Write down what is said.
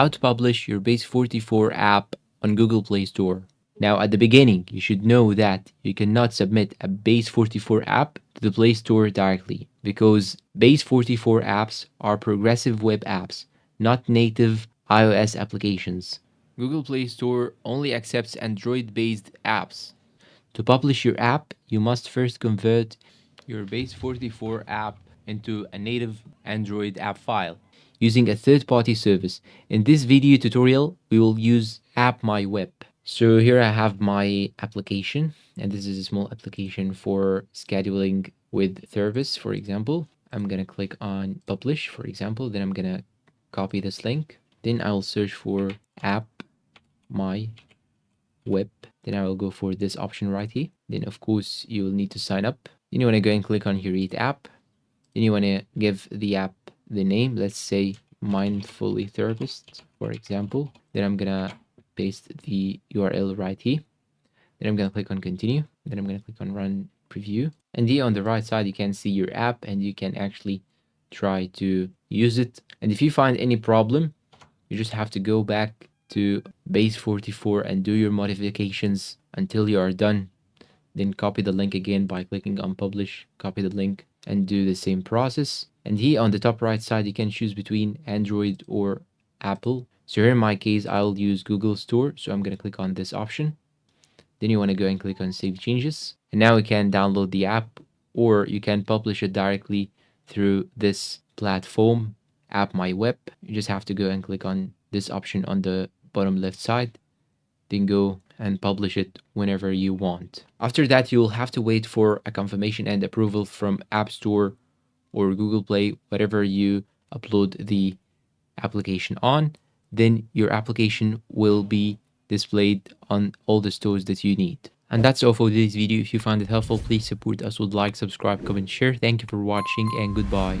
how to publish your Base44 app on Google Play Store. Now, at the beginning, you should know that you cannot submit a Base44 app to the Play Store directly because Base44 apps are progressive web apps, not native iOS applications. Google Play Store only accepts Android-based apps. To publish your app, you must first convert your Base44 app into a native Android app file using a third-party service. In this video tutorial, we will use App My Web. So here I have my application, and this is a small application for scheduling with service, for example. I'm gonna click on publish, for example, then I'm gonna copy this link. Then I'll search for App My Web. Then I will go for this option right here. Then of course you will need to sign up. Then you want to go and click on create app. Then you want to give the app the name. Let's say Mindfully Therapist, for example. Then I'm gonna paste the URL right here. Then I'm gonna click on continue. Then I'm gonna click on run preview. And here on the right side you can see your app and you can actually try to use it. And if you find any problem, you just have to go back to Base44 and do your modifications until you are done. Then copy the link again by clicking on publish, copy the link and do the same process. And here on the top right side, you can choose between Android or Apple. So here in my case, I'll use Google Store. So I'm going to click on this option. Then you want to go and click on save changes. And now you can download the app or you can publish it directly through this platform, App My Web. You just have to go and click on this option on the bottom left side, then go and publish it whenever you want. After that, you will have to wait for a confirmation and approval from App Store or Google Play, whatever you upload the application on. Then your application will be displayed on all the stores that you need. And that's all for this video. If you found it helpful, please support us with like, subscribe, comment, share. Thank you for watching and goodbye.